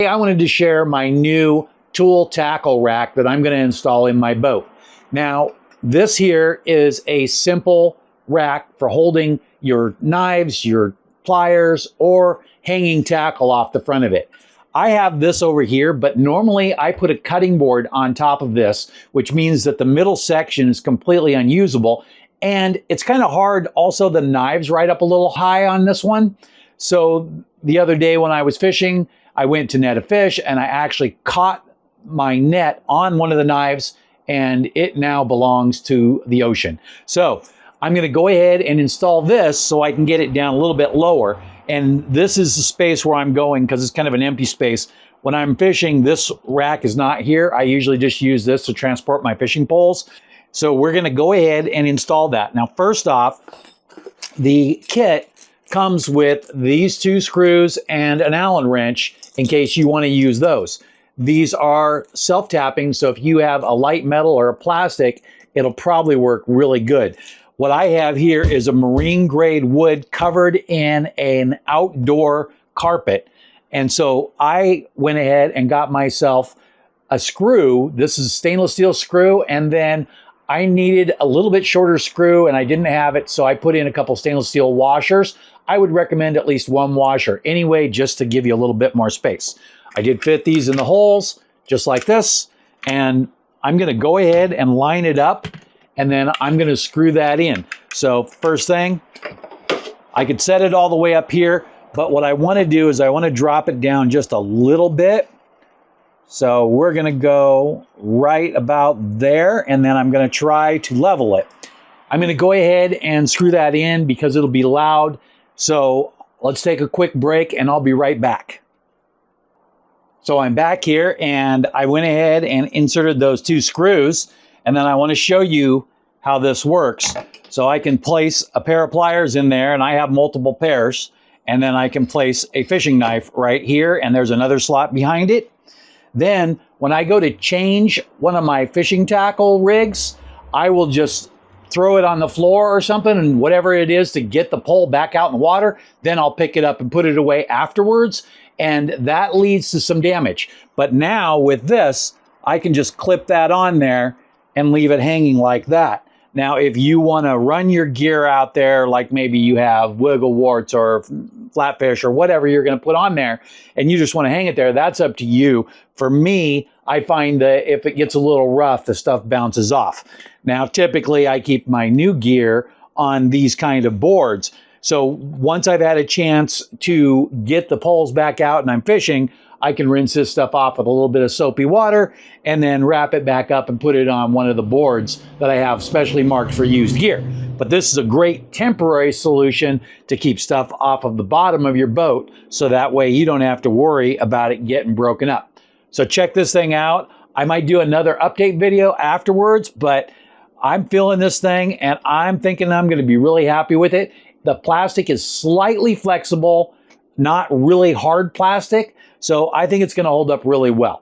Hey, I wanted to share my new tool tackle rack that I'm going to install in my boat. Now, this here is a simple rack for holding your knives, your pliers, or hanging tackle off the front of it. I have this over here, but normally I put a cutting board on top of this, which means that the middle section is completely unusable. And it's kind of hard. Also, the knives right up a little high on this one. So the other day when I was fishing, I went to net a fish and I actually caught my net on one of the knives, and it now belongs to the ocean. So I'm going to go ahead and install this so I can get it down a little bit lower. And this is the space where I'm going because it's kind of an empty space. When I'm fishing, this rack is not here. I usually just use this to transport my fishing poles. So we're going to go ahead and install that. Now, first off, the kit comes with these 2 screws and an Allen wrench in case you want to use those. These are self-tapping, so if you have a light metal or a plastic, it'll probably work really good. What I have here is a marine grade wood covered in an outdoor carpet. And so I went ahead and got myself a screw. This is a stainless steel screw, and then I needed a little bit shorter screw and I didn't have it, so I put in a couple stainless steel washers. I would recommend at least 1 washer anyway, just to give you a little bit more space. I did fit these in the holes just like this, and I'm going to go ahead and line it up, and then I'm going to screw that in. So first thing, I could set it all the way up here, but what I want to do is I want to drop it down just a little bit. So we're going to go right about there, and then I'm going to try to level it. I'm going to go ahead and screw that in because it'll be loud. So let's take a quick break and I'll be right back. So I'm back here and I went ahead and inserted those 2 screws, and then I want to show you how this works. So I can place a pair of pliers in there, and I have multiple pairs, and then I can place a fishing knife right here, and there's another slot behind it. Then when I go to change one of my fishing tackle rigs, I will just throw it on the floor or something, and whatever it is to get the pole back out in the water, then I'll pick it up and put it away afterwards, and that leads to some damage. But now with this, I can just clip that on there and leave it hanging like that. Now, if you want to run your gear out there, like maybe you have wiggle warts or flatfish or whatever you're going to put on there, and you just want to hang it there, that's up to you. For me, I find that if it gets a little rough, the stuff bounces off. Now, typically, I keep my new gear on these kind of boards. So once I've had a chance to get the poles back out and I'm fishing, I can rinse this stuff off with a little bit of soapy water and then wrap it back up and put it on one of the boards that I have specially marked for used gear. But this is a great temporary solution to keep stuff off of the bottom of your boat, so that way you don't have to worry about it getting broken up. So check this thing out. I might do another update video afterwards, but I'm feeling this thing and I'm thinking I'm going to be really happy with it. The plastic is slightly flexible, not really hard plastic, so I think it's going to hold up really well.